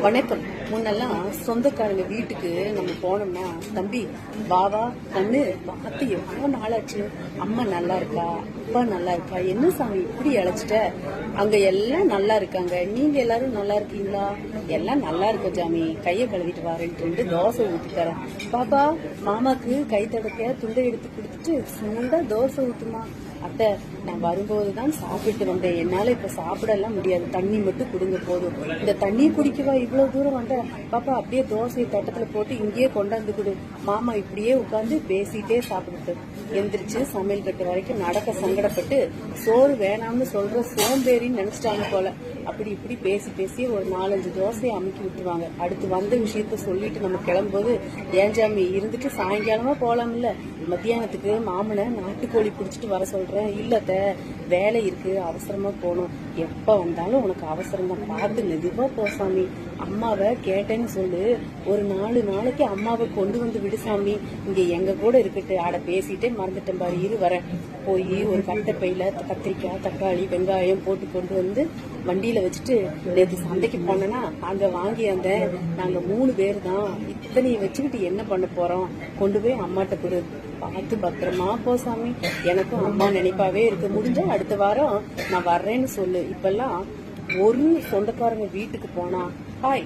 வணக்கம். முன்னெல்லாம் சொந்தக்காரங்க வீட்டுக்கு நம்ம போனோம்னா, தம்பி பாவா கண்ணு பார்த்து எவ்வளோ நாளாச்சு, அம்மா நல்லா இருக்கா, அப்பா நல்லா இருக்கா, என்ன சாமி இப்படி அழைச்சிட்ட, அங்க எல்லாம் நல்லா இருக்காங்க, நீங்க எல்லாரும் நல்லா இருக்கீங்களா, எல்லாம் நல்லா இருக்கும் சாமி, கையை கழுவிட்டு வரேன்ட்டு தோசை ஊத்தி தரேன். பாப்பா மாமாக்கு கை தடக்க துண்டை எடுத்து கொடுத்துட்டு சுண்டா தோசை ஊத்துமா. அத்தை, நான் வரும்போதுதான் சாப்பிட்டு வந்தேன், என்னால இப்ப சாப்பிடலாம் முடியாது, தண்ணி மட்டும் குடுங்க போதும். இந்த தண்ணி குடிக்கவா இவ்வளவு தூரம் வந்த, பாப்பா அப்படியே தோசையை தட்டத்துல போட்டு இங்கேயே கொண்டாந்து கொடு. மாமா இப்படியே உட்கார்ந்து பேசிட்டே சாப்பிடுட்டு எந்திரிச்சு சமையல் கட்டு வரைக்கும் நடக்க சங்கடப்பட்டு சோறு வேணாம்னு சொல்ற சோம்பேறின்னு நினைச்சிட்டாங்க போல. அப்படி இப்படி பேசி பேசி ஒரு 4-5 தோசையை அமுக்கி விட்டுருவாங்க. அடுத்து வந்த விஷயத்த சொல்லிட்டு நம்ம கிளம்பும்போது, ஏஞ்சாமி இருந்துட்டு சாயங்காலமா போலாம்ல, மத்தியானத்துக்கு மாமனை நாட்டுக்கோழி பிடிச்சிட்டு வர சொல்றேன். இல்லத்த வேலை இருக்கு, அவசரமா போகணும். எப்ப வந்தாலும் உனக்கு அவசரம் தான், பார்த்து மெதுவா போசாமி. அம்மாவை கேட்டேன்னு சொல்லு, ஒரு 4 நாளைக்கு அம்மாவை கொண்டு வந்து விடுசாமி, இங்க எங்க கூட இருக்கட்டு. ஆட பேசிட்டே மறந்துட்டேன் பாரு, இரு வரேன். போய் ஒரு கட்டை பையில கத்திரிக்காய் தக்காளி வெங்காயம் போட்டு கொண்டு வந்து வண்டியில வச்சுட்டு, நேற்று சந்தைக்கு போனேன்னா அங்க வாங்கி அந்த நாங்க 3 பேர் தான், இத்தனையை வச்சுக்கிட்டு என்ன பண்ண போறோம், கொண்டு போய் அம்மாட்ட கொடு, பார்த்து பத்திரமா போசாமி. எனக்கும் அம்மா நினைப்பாவே இருக்கு. முடிஞ்சா அடுத்த வாரம் நான் வர்றேன்னு சொல்லு. இப்பெல்லாம் ஒரு சொந்தக்காரங்க வீட்டுக்கு போனா, ஹாய்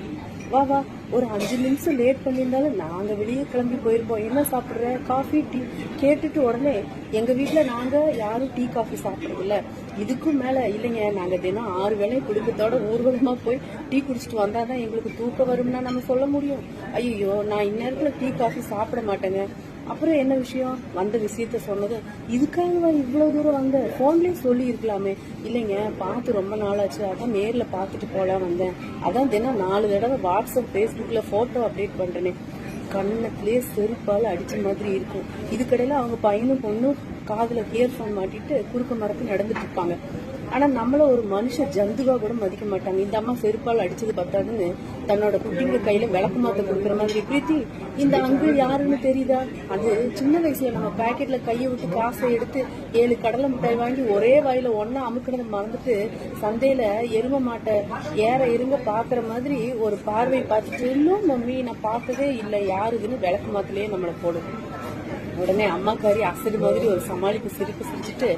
வா வா, ஒரு 5 நிமிஷம் லேட் பண்ணியிருந்தாலும் நாங்க வெளியே கிளம்பி போயிருப்போம். என்ன சாப்பிடுற, காஃபி டீ கேட்டுட்டு உடனே எங்க வீட்டுல நாங்க யாரும் டீ காஃபி சாப்பிடுறதில்ல. இதுக்கும் மேல இல்லைங்க, நாங்க தினம் 6 வேளை குடும்பத்தோட ஊர்வலமா போய் டீ குடிச்சிட்டு வந்தாதான் எங்களுக்கு தூக்கம் வரும்னா நம்ம சொல்ல முடியும். ஐயோ, நான் இந்நேரத்துல டீ காஃபி சாப்பிட மாட்டேங்க. அப்புறம் என்ன விஷயம், வந்த விஷயத்த சொன்னது, இதுக்காகவா இவ்வளவு தூரம் வந்த, போன்லயே சொல்லி இருக்கலாமே. இல்லைங்க, பார்த்து ரொம்ப நாளாச்சு, அதான் நேர்ல பாத்துட்டு போலாம் வந்தேன். அதான் தினம் 4 தடவை வாட்ஸ்அப் பேஸ்புக்ல போட்டோ அப்டேட் பண்றேனே. கண்ணத்திலே செருப்பால் அடிச்ச மாதிரி இருக்கும். இதுக்கடையில அவங்க பையனும் பொண்ணும் காதுல இயர்போன் மாட்டிட்டு குறுக்க மரத்து நடந்துட்டு இருப்பாங்க. ஆனா நம்மள ஒரு மனுஷ ஜந்துவா கூட மதிக்க மாட்டாங்க. இந்த அம்மா செருப்பால் அடிச்சது பத்தாதுன்னு தன்னோட குட்டிங்க கையில விளக்கு மாத்த கொடுக்குற மாதிரி, பிரீத்தி இந்த அங்கிள் யாருன்னு தெரியுதா, அது சின்ன வயசுல நம்ம பாக்கெட்ல கையை விட்டு காசை எடுத்து 7 கடலை மிட்டாய் வாங்கி ஒரே வாயில ஒன்னா அமுக்கினதை மறந்துட்டு சந்தையில எரும மாட்டை ஏற இருங்க பாக்குற மாதிரி ஒரு பார்வை பார்த்துட்டு, இன்னும் மம்மி நான் பார்த்ததே இல்லை, யாருதுன்னு விளக்கு மாத்திலேயே நம்மளை போடும். உடனே அம்மாக்காரி அசடு மாதிரி ஒரு சமாளிப்பு சிரிப்பு சிரிச்சுட்டு,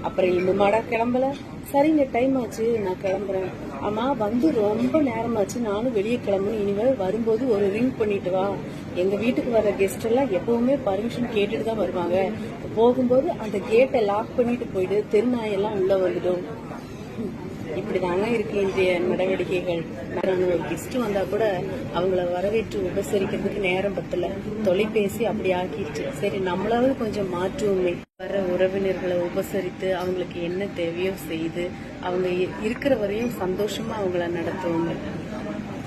அப்புறம் இன்னுமாடா கிளம்பல, சரிங்க டைம் ஆச்சு நான் கிளம்புறேன். ஆமா வந்து ரொம்ப நேரமாச்சு, நானும் வெளியே கிளம்பணும், இனிமேல் வரும்போது ஒரு ரிங் பண்ணிட்டு வா. எங்க வீட்டுக்கு வர கெஸ்ட் எல்லாம் எப்பவுமே பர்மிஷன் கேட்டுட்டு தான் வருவாங்க, போகும்போது அந்த கேட்டை லாக் பண்ணிட்டு போயிடு, தெருநாயெல்லாம் உள்ள வந்துடும். இப்படிதாங்க இருக்கு இன்றைய நடவடிக்கைகள். ஒரு கெஸ்ட் வந்தா கூட அவங்கள வரவேற்று உபசரிக்கிறதுக்கு நேரம் பத்தல, தொலைபேசி அப்படி ஆக்கிடுச்சு. சரி நம்மளாவது கொஞ்சம் மாற்றுவோமே, வர உறவினர்களை உபசரித்து அவங்களுக்கு என்ன தேவையோ செய்து அவங்க இருக்கிற வரையும் சந்தோஷமா அவங்கள நடத்துவோங்க.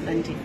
நன்றி.